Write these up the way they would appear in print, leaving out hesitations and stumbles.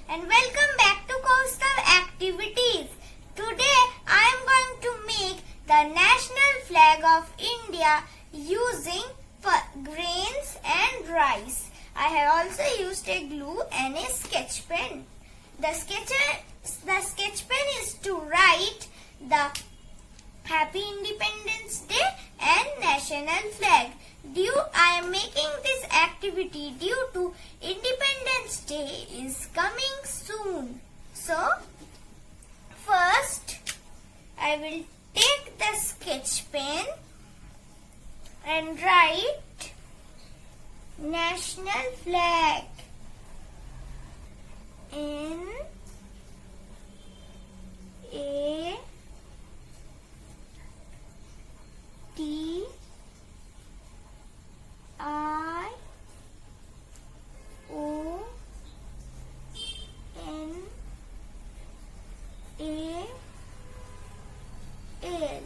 and welcome back to Coastal Activities. Today I am going to make the national flag of India using grains and rice. I have also used a glue and a sketch pen. The sketch pen is to write the Happy Independence Day and national flag. I am making this activity due to Independence Day is coming soon. So, first I will take the sketch pen and write national flag in A T I O N A L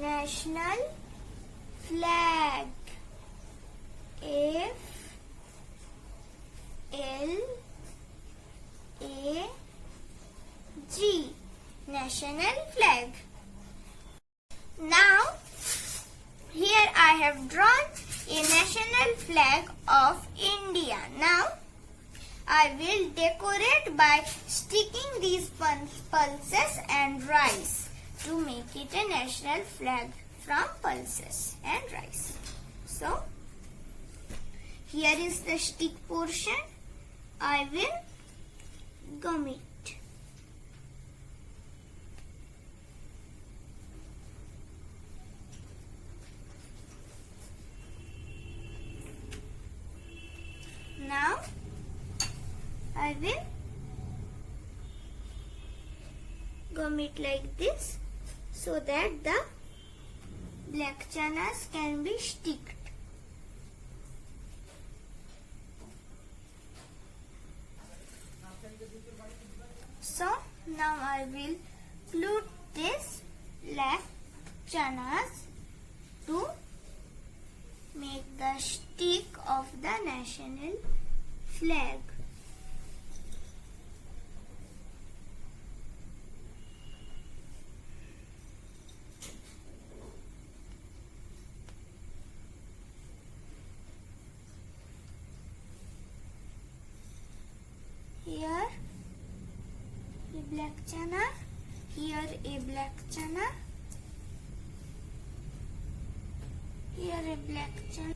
national flag. F L A G national flag. Now here I have drawn a national flag of India. Now I will decorate by sticking these pulses and rice to make it a national flag from pulses and rice. So here is the stick portion. I will gum it. Now I will gum it like this so that the black chanas can be sticked. So now I will glue this black chanas to make the stick of the national flag. Here a black chana, here a black chana, here a black chana.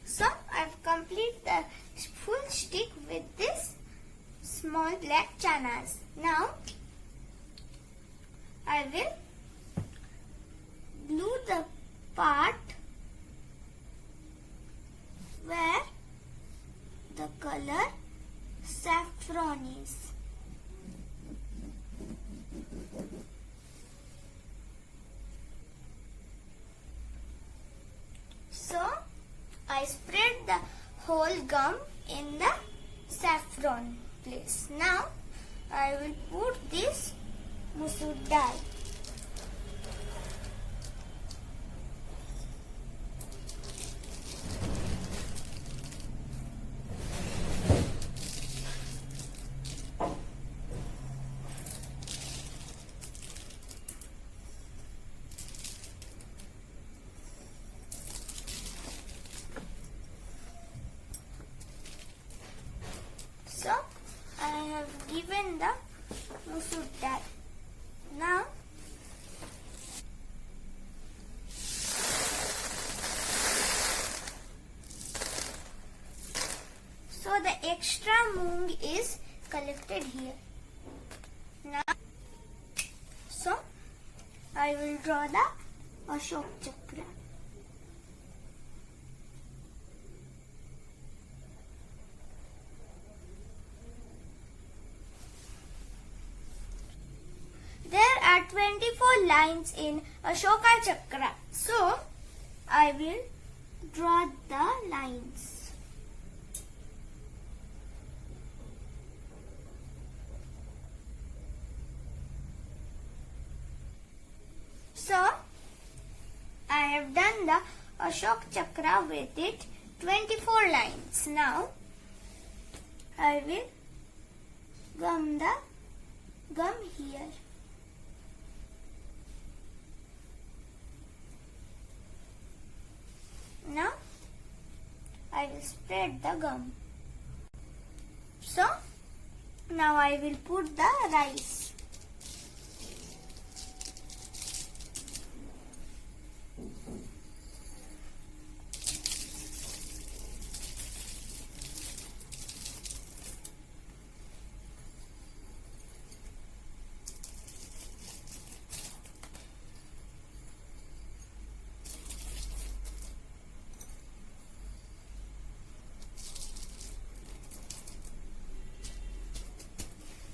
So I have completed the full stick with this small black chanas. Now I will glue the part where the color saffron is. So I spread the whole gum in the saffron place. Now I will put this musoor dal. So I have given the musoor dal. Now so the extra moong is collected here. Now so I will draw the Ashok Chakra. are 24 lines in Ashoka Chakra. So, I will draw the lines. So, I have done the Ashok Chakra with it 24 lines. Now, I will gum here. Now, I will spread the gum. So, now I will put the rice.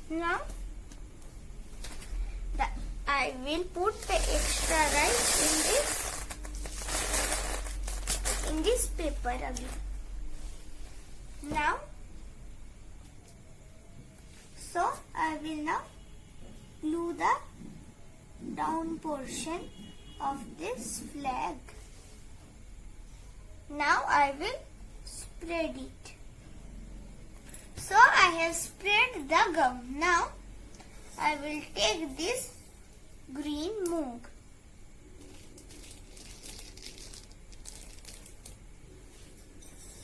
Now, I will put the extra rice in this paper again. Now, so I will now glue the down portion of this flag. Now I will spread it. So I have spread the gum. Now I will take this green moong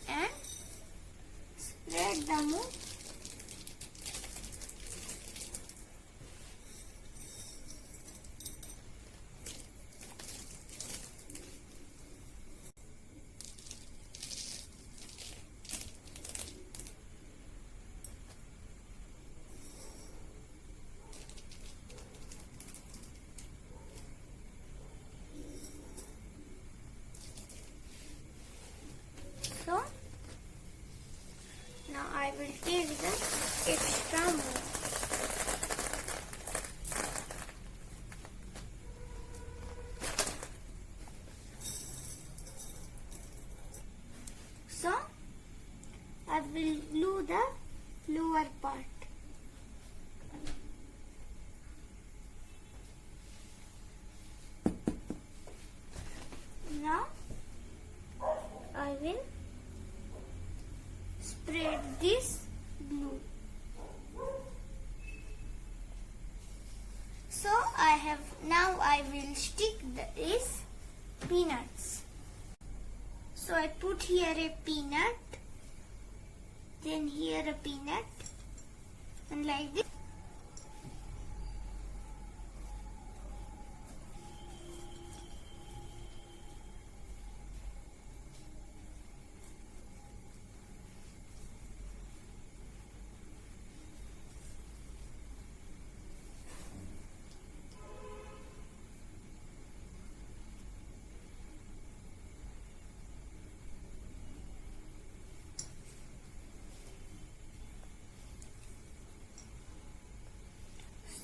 and spread the moong. So, now I will take the extra moong. So, I will glue the lower part. Now, I will spread this glue. So I will stick these peanuts. So I put here a peanut, then here a peanut, and like this.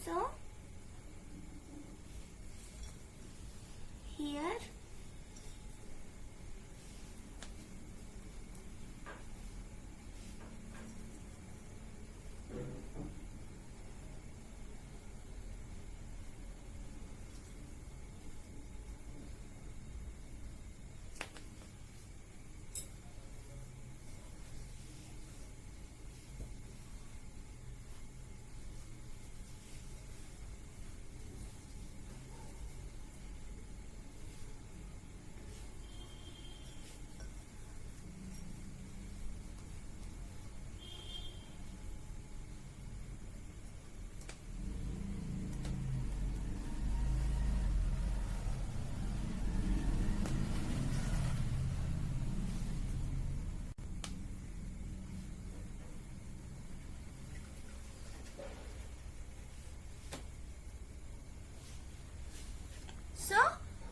So here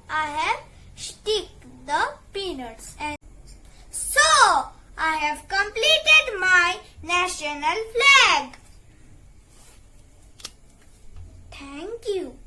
I have stick the peanuts, and so I have completed my national flag. Thank you.